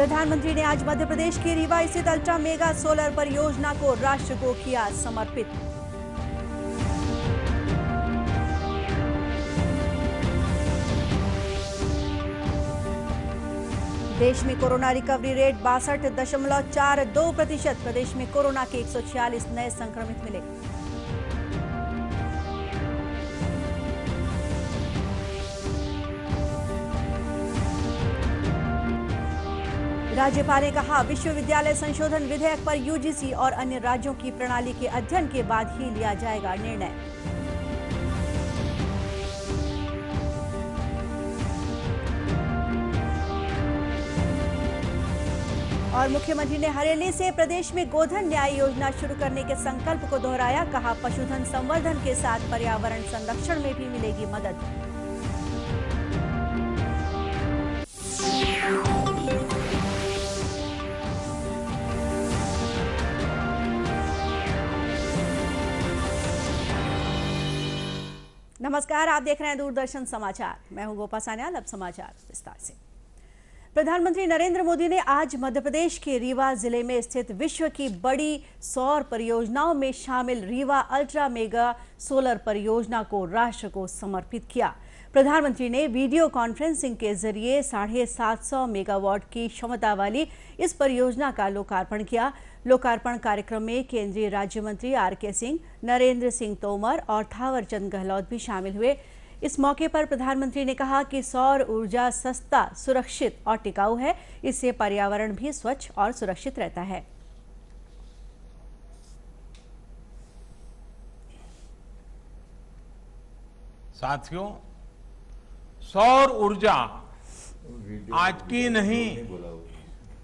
प्रधानमंत्री ने आज मध्य प्रदेश के रीवा स्थित अल्ट्रा मेगा सोलर परियोजना को राष्ट्र को किया समर्पित। देश में कोरोना रिकवरी रेट 62.42%। प्रदेश में कोरोना के 146 नए संक्रमित मिले। राज्यपाल ने कहा, विश्वविद्यालय संशोधन विधेयक पर यूजीसी और अन्य राज्यों की प्रणाली के अध्ययन के बाद ही लिया जाएगा निर्णय। और मुख्यमंत्री ने हरेली से प्रदेश में गोधन न्याय योजना शुरू करने के संकल्प को दोहराया। कहा, पशुधन संवर्धन के साथ पर्यावरण संरक्षण में भी मिलेगी मदद। नमस्कार, आप देख रहे हैं दूरदर्शन समाचार। मैं हूं गोपा सान्याल। अब समाचार विस्तार से। प्रधानमंत्री नरेंद्र मोदी ने आज मध्य प्रदेश के रीवा जिले में स्थित विश्व की बड़ी सौर परियोजनाओं में शामिल रीवा अल्ट्रा मेगा सोलर परियोजना को राष्ट्र को समर्पित किया। प्रधानमंत्री ने वीडियो कॉन्फ्रेंसिंग के जरिए 750 मेगावाट की क्षमता वाली इस परियोजना का लोकार्पण किया। लोकार्पण कार्यक्रम में केंद्रीय राज्य मंत्री आर.के. सिंह, नरेंद्र सिंह तोमर और थावरचंद गहलोत भी शामिल हुए। इस मौके पर प्रधानमंत्री ने कहा कि सौर ऊर्जा सस्ता, सुरक्षित और टिकाऊ है। इससे पर्यावरण भी स्वच्छ और सुरक्षित रहता है। साथियों, सौर ऊर्जा आज की नहीं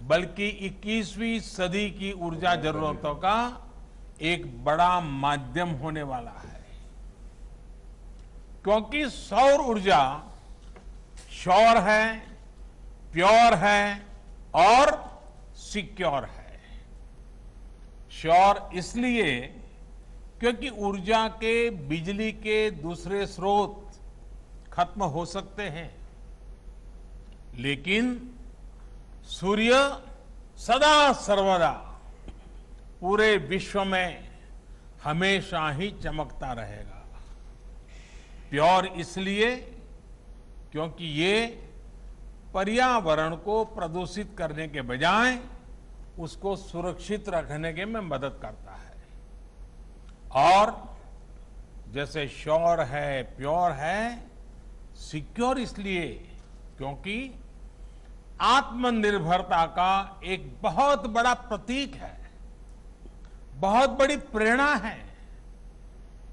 बल्कि 21वीं सदी की ऊर्जा जरूरतों का एक बड़ा माध्यम होने वाला है, क्योंकि सौर ऊर्जा श्योर है, प्योर है और सिक्योर है। श्योर इसलिए क्योंकि ऊर्जा के बिजली के दूसरे स्रोत खत्म हो सकते हैं, लेकिन सूर्य सदा सर्वदा पूरे विश्व में हमेशा ही चमकता रहेगा। प्योर इसलिए क्योंकि ये पर्यावरण को प्रदूषित करने के बजाय उसको सुरक्षित रखने के में मदद करता है। और जैसे श्योर है, प्योर है, सिक्योर इसलिए क्योंकि आत्मनिर्भरता का एक बहुत बड़ा प्रतीक है, बहुत बड़ी प्रेरणा है।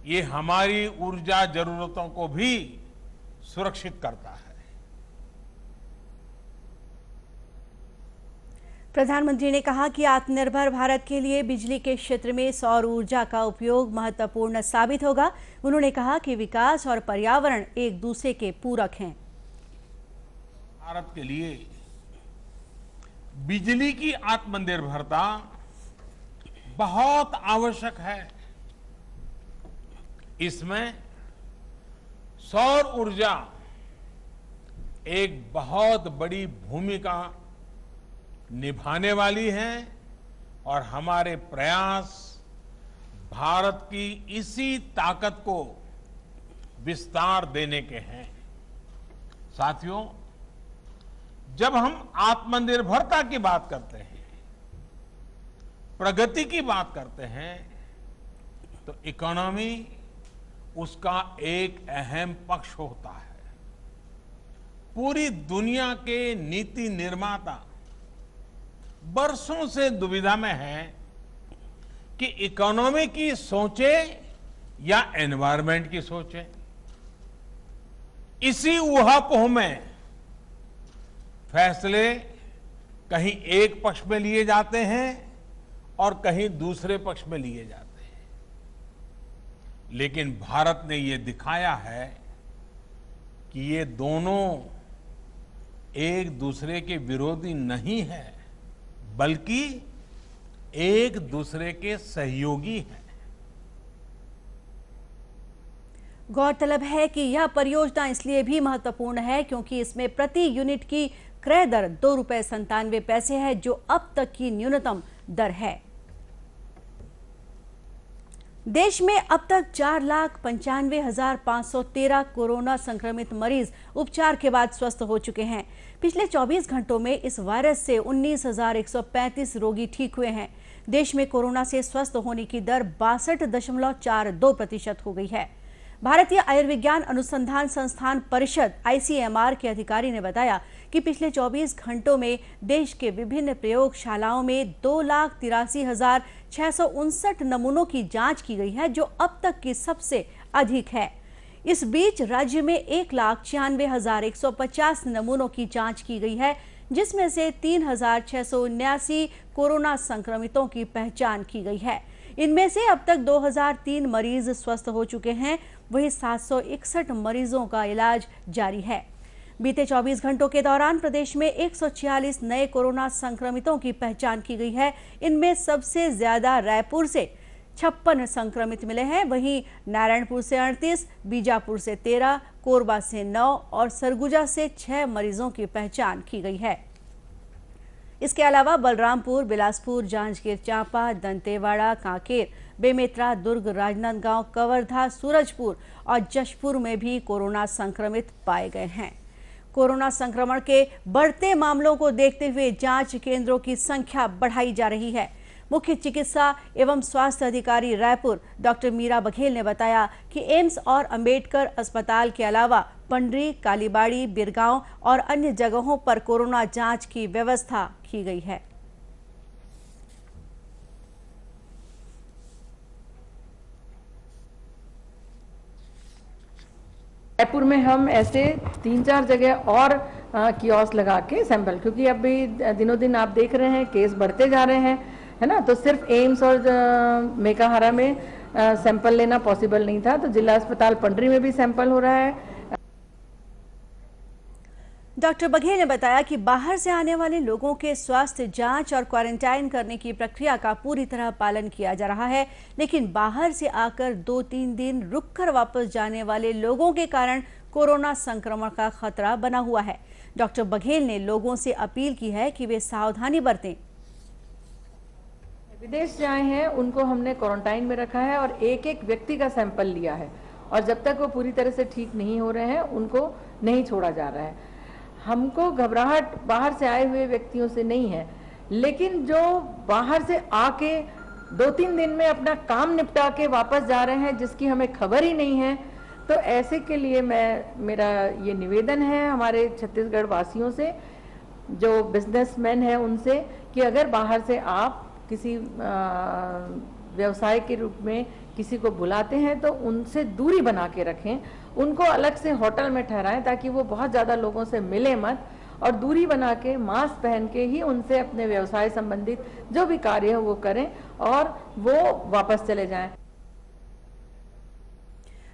ये हमारी ऊर्जा जरूरतों को भी सुरक्षित करता है। प्रधानमंत्री ने कहा कि आत्मनिर्भर भारत के लिए बिजली के क्षेत्र में सौर ऊर्जा का उपयोग महत्वपूर्ण साबित होगा। उन्होंने कहा कि विकास और पर्यावरण एक दूसरे के पूरक हैं। भारत के लिए बिजली की आत्मनिर्भरता बहुत आवश्यक है। इसमें सौर ऊर्जा एक बहुत बड़ी भूमिका निभाने वाली है और हमारे प्रयास भारत की इसी ताकत को विस्तार देने के हैं। साथियों, जब हम आत्मनिर्भरता की बात करते हैं, प्रगति की बात करते हैं, तो इकोनॉमी उसका एक अहम पक्ष होता है। पूरी दुनिया के नीति निर्माता बरसों से दुविधा में है कि इकोनॉमी की सोचे या एनवायरनमेंट की सोचे। इसी ऊहापोह में फैसले कहीं एक पक्ष में लिए जाते हैं और कहीं दूसरे पक्ष में लिए जाते हैं। लेकिन भारत ने ये दिखाया है कि ये दोनों एक दूसरे के विरोधी नहीं है, बल्कि एक दूसरे के सहयोगी हैं। गौरतलब है कि यह परियोजना इसलिए भी महत्वपूर्ण है क्योंकि इसमें प्रति यूनिट की क्रय दर 2.97 है, जो अब तक की न्यूनतम दर है। देश में अब तक 4,95,513 कोरोना संक्रमित मरीज उपचार के बाद स्वस्थ हो चुके हैं। पिछले 24 घंटों में इस वायरस से 19,135 रोगी ठीक हुए हैं। देश में कोरोना से स्वस्थ होने की दर 62.42% हो गई है। भारतीय आयुर्विज्ञान अनुसंधान संस्थान परिषद ICMR के अधिकारी ने बताया कि पिछले 24 घंटों में देश के विभिन्न प्रयोगशालाओं में 2,83,659 नमूनों की जांच की गई है, जो अब तक की सबसे अधिक है। इस बीच राज्य में 1,96,150 नमूनों की जांच की गई है, जिसमें से 3,679 कोरोना संक्रमितों की पहचान की गई है। इनमें से अब तक 2,003 मरीज स्वस्थ हो चुके हैं, वहीं 761 मरीजों का इलाज जारी है। बीते 24 घंटों के दौरान प्रदेश में 146 नए कोरोना संक्रमितों की पहचान की गई है। इनमें सबसे ज्यादा रायपुर से 56 संक्रमित मिले हैं, वहीं नारायणपुर से 38, बीजापुर से 13, कोरबा से 9 और सरगुजा से 6 मरीजों की पहचान की गई है। इसके अलावा बलरामपुर, बिलासपुर, जांजगीर चांपा, दंतेवाड़ा, कांकेर, बेमेतरा, दुर्ग, राजनांदगांव, कवर्धा, सूरजपुर और जशपुर में भी कोरोना संक्रमित पाए गए हैं। कोरोना संक्रमण के बढ़ते मामलों को देखते हुए जांच केंद्रों की संख्या बढ़ाई जा रही है। मुख्य चिकित्सा एवं स्वास्थ्य अधिकारी रायपुर डॉक्टर मीरा बघेल ने बताया कि एम्स और अंबेडकर अस्पताल के अलावा पंडरी, कालीबाड़ी, बिरगांव और अन्य जगहों पर कोरोना जांच की व्यवस्था की गई है। रायपुर में हम ऐसे 3-4 जगह और कियोस्क लगा के सैंपल, क्योंकि अभी दिनों दिन आप देख रहे हैं केस बढ़ते जा रहे हैं, है ना, तो सिर्फ एम्स और मेकाहारा में सैंपल लेना पॉसिबल नहीं था, तो जिला अस्पताल पंडरी में भी सैंपल हो रहा है। डॉक्टर बघेल ने बताया कि बाहर से आने वाले लोगों के स्वास्थ्य जांच और क्वारंटाइन करने की प्रक्रिया का पूरी तरह पालन किया जा रहा है, लेकिन बाहर से आकर 2-3 दिन रुककर वापस जाने वाले लोगों के कारण कोरोना संक्रमण का खतरा बना हुआ है। डॉक्टर बघेल ने लोगों से अपील की है कि वे सावधानी बरतें। विदेश से आए हैं उनको हमने क्वारंटाइन में रखा है और एक-एक व्यक्ति का सैंपल लिया है, और जब तक वो पूरी तरह से ठीक नहीं हो रहे हैं उनको नहीं छोड़ा जा रहा है। हमको घबराहट बाहर से आए हुए व्यक्तियों से नहीं है, लेकिन जो बाहर से आके 2-3 दिन में अपना काम निपटा के वापस जा रहे हैं, जिसकी हमें खबर ही नहीं है, तो ऐसे के लिए मेरा ये निवेदन है हमारे छत्तीसगढ़ वासियों से, जो बिजनेसमैन हैं उनसे, कि अगर बाहर से आप किसी व्यवसाय के रूप में किसी को बुलाते हैं तो उनसे दूरी बना के रखें, उनको अलग से होटल में ठहराएं ताकि वो बहुत ज़्यादा लोगों से मिले मत, और दूरी बना के मास्क पहन के ही उनसे अपने व्यवसाय संबंधित जो भी कार्य है वो करें और वो वापस चले जाएं।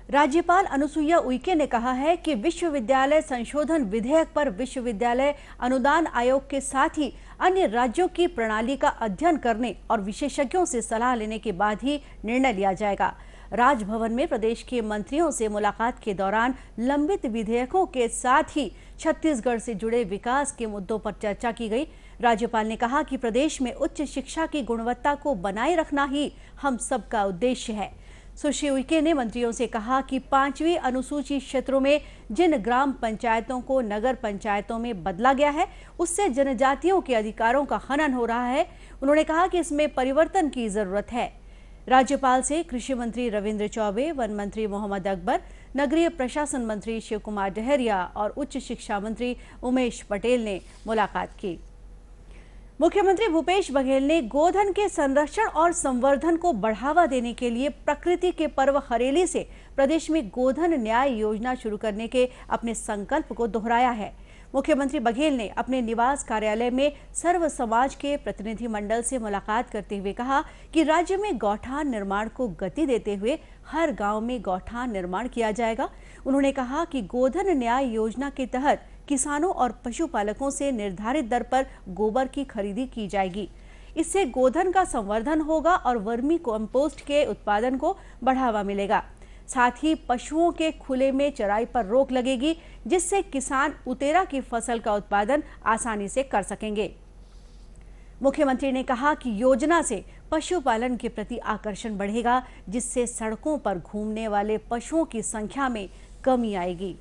राज्यपाल अनुसुईया उइके ने कहा है कि विश्वविद्यालय संशोधन विधेयक पर विश्वविद्यालय अनुदान आयोग के साथ ही अन्य राज्यों की प्रणाली का अध्ययन करने और विशेषज्ञों से सलाह लेने के बाद ही निर्णय लिया जाएगा। राजभवन में प्रदेश के मंत्रियों से मुलाकात के दौरान लंबित विधेयकों के साथ ही छत्तीसगढ़ से जुड़े विकास के मुद्दों पर चर्चा की गई। राज्यपाल ने कहा कि प्रदेश में उच्च शिक्षा की गुणवत्ता को बनाए रखना ही हम सबका उद्देश्य है। सुश्री उइके ने मंत्रियों से कहा कि 5वीं अनुसूची क्षेत्रों में जिन ग्राम पंचायतों को नगर पंचायतों में बदला गया है, उससे जनजातियों के अधिकारों का हनन हो रहा है। उन्होंने कहा कि इसमें परिवर्तन की जरूरत है। राज्यपाल से कृषि मंत्री रविंद्र चौबे, वन मंत्री मोहम्मद अकबर, नगरीय प्रशासन मंत्री शिव कुमार डहरिया और उच्च शिक्षा मंत्री उमेश पटेल ने मुलाकात की। मुख्यमंत्री भूपेश बघेल ने गोधन के संरक्षण और संवर्धन को बढ़ावा देने के लिए प्रकृति के पर्व हरेली से प्रदेश में गोधन न्याय योजना शुरू करने के अपने संकल्प को दोहराया है। मुख्यमंत्री बघेल ने अपने निवास कार्यालय में सर्व समाज के प्रतिनिधि मंडल से मुलाकात करते हुए कहा कि राज्य में गौठान निर्माण को गति देते हुए हर गांव में गौठान निर्माण किया जाएगा। उन्होंने कहा कि गोधन न्याय योजना के तहत किसानों और पशुपालकों से निर्धारित दर पर गोबर की खरीदी की जाएगी। इससे गोधन का संवर्धन होगा और वर्मी कंपोस्ट के उत्पादन को बढ़ावा मिलेगा। साथ ही पशुओं के खुले में चराई पर रोक लगेगी, जिससे किसान उतेरा की फसल का उत्पादन आसानी से कर सकेंगे। मुख्यमंत्री ने कहा कि योजना से पशुपालन के प्रति आकर्षण बढ़ेगा, जिससे सड़कों पर घूमने वाले पशुओं की संख्या में कमी आएगी।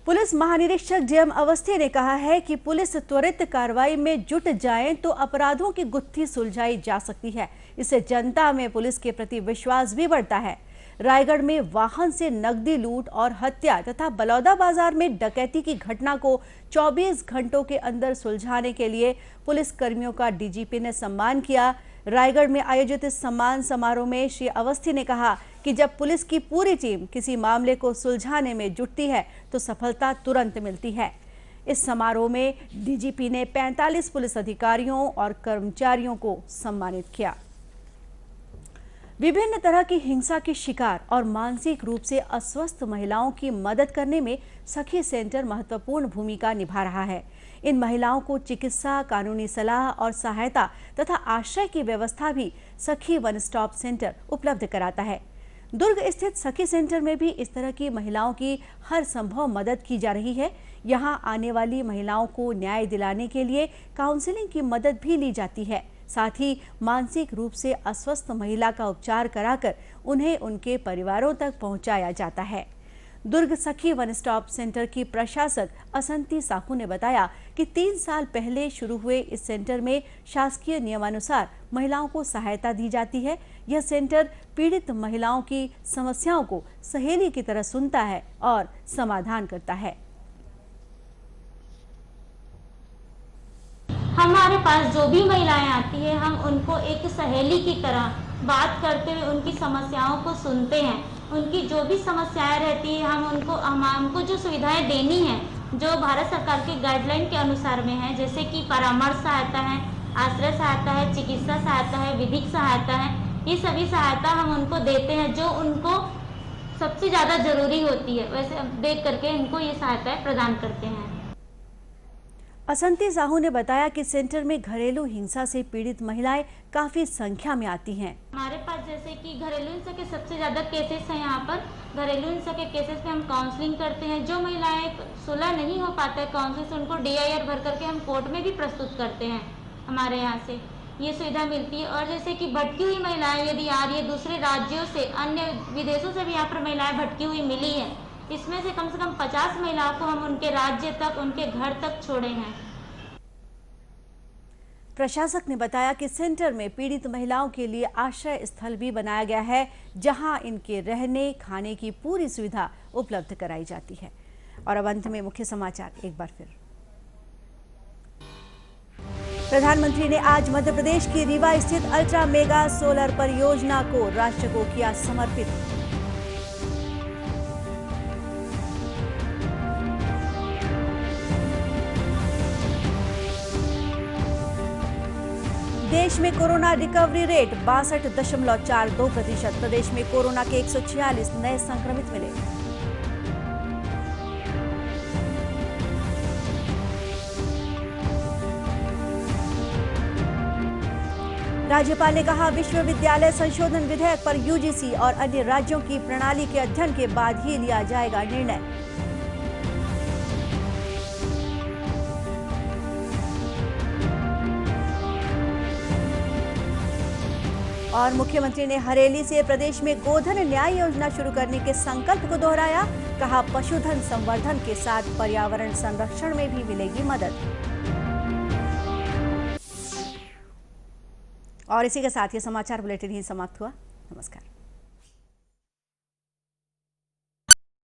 पुलिस महानिरीक्षक डीएम अवस्थी ने कहा है कि पुलिस त्वरित कार्रवाई में जुट जाए तो अपराधों की गुत्थी सुलझाई जा सकती है। इससे जनता में पुलिस के प्रति विश्वास भी बढ़ता है। रायगढ़ में वाहन से नकदी लूट और हत्या तथा बलौदा बाजार में डकैती की घटना को 24 घंटों के अंदर सुलझाने के लिए पुलिस कर्मियों का डीजीपी ने सम्मान किया। रायगढ़ में आयोजित इस सम्मान समारोह में श्री अवस्थी ने कहा कि जब पुलिस की पूरी टीम किसी मामले को सुलझाने में जुटती है तो सफलता तुरंत मिलती है। इस समारोह में डीजीपी ने 45 पुलिस अधिकारियों और कर्मचारियों को सम्मानित किया। विभिन्न तरह की हिंसा के शिकार और मानसिक रूप से अस्वस्थ महिलाओं की मदद करने में सखी सेंटर महत्वपूर्ण भूमिका निभा रहा है। इन महिलाओं को चिकित्सा, कानूनी सलाह और सहायता तथा आश्रय की व्यवस्था भी सखी वन स्टॉप सेंटर उपलब्ध कराता है। दुर्ग स्थित सखी सेंटर में भी इस तरह की महिलाओं की हर संभव मदद की जा रही है। यहां आने वाली महिलाओं को न्याय दिलाने के लिए काउंसलिंग की मदद भी ली जाती है। साथ ही मानसिक रूप से अस्वस्थ महिला का उपचार कराकर उन्हें उनके परिवारों तक पहुंचाया जाता है। दुर्ग सखी वन स्टॉप सेंटर की प्रशासक असंती साहू ने बताया कि 3 साल पहले शुरू हुए इस सेंटर में शासकीय नियमानुसार महिलाओं को सहायता दी जाती है। यह सेंटर पीड़ित महिलाओं की समस्याओं को सहेली की तरह सुनता है और समाधान करता है। हमारे पास जो भी महिलाएं आती है, हम उनको एक सहेली की तरह बात करते हुए उनकी समस्याओं को सुनते हैं। उनकी जो भी समस्याएं रहती है हमको जो सुविधाएं देनी है जो भारत सरकार के गाइडलाइन के अनुसार में है, जैसे कि परामर्श सहायता है, आश्रय सहायता है, चिकित्सा सहायता है, विधिक सहायता है, ये सभी सहायता हम उनको देते हैं जो उनको सबसे ज़्यादा जरूरी होती है। वैसे देख करके इनको ये सहायताएं प्रदान करते हैं। असंती साहू ने बताया कि सेंटर में घरेलू हिंसा से पीड़ित महिलाएं काफी संख्या में आती हैं। हमारे पास जैसे कि घरेलू हिंसा के सबसे ज्यादा केसेस हैं। यहाँ पर घरेलू हिंसा के केसेस पे हम काउंसलिंग करते हैं। जो महिलाएं सुलह नहीं हो पाता है काउंसलिंग से, उनको DIR भर करके हम कोर्ट में भी प्रस्तुत करते हैं। हमारे यहाँ से ये सुविधा मिलती है। और जैसे कि भटकी हुई महिलाएं यदि आ रही है दूसरे राज्यों से, अन्य विदेशों से भी यहाँ पर महिलाएं भटकी हुई मिली है, इसमें से कम 50 महिलाओं को हम उनके राज्य तक, उनके घर तक छोड़े हैं। प्रशासक ने बताया कि सेंटर में पीड़ित महिलाओं के लिए आश्रय स्थल भी बनाया गया है, जहां इनके रहने खाने की पूरी सुविधा उपलब्ध कराई जाती है। और अब अंत में मुख्य समाचार एक बार फिर। प्रधानमंत्री ने आज मध्य प्रदेश की रीवा स्थित अल्ट्रा मेगा सोलर परियोजना को राष्ट्र को किया समर्पित। देश में कोरोना रिकवरी रेट 62.42%। प्रदेश में कोरोना के 146 नए संक्रमित मिले। राज्यपाल ने कहा, विश्वविद्यालय संशोधन विधेयक पर UGC और अन्य राज्यों की प्रणाली के अध्ययन के बाद ही लिया जाएगा निर्णय। और मुख्यमंत्री ने हरेली से प्रदेश में गोधन न्याय योजना शुरू करने के संकल्प को दोहराया। कहा, पशुधन संवर्धन के साथ पर्यावरण संरक्षण में भी मिलेगी मदद। और इसी के साथ ये समाचार बुलेटिन ही समाप्त हुआ। नमस्कार।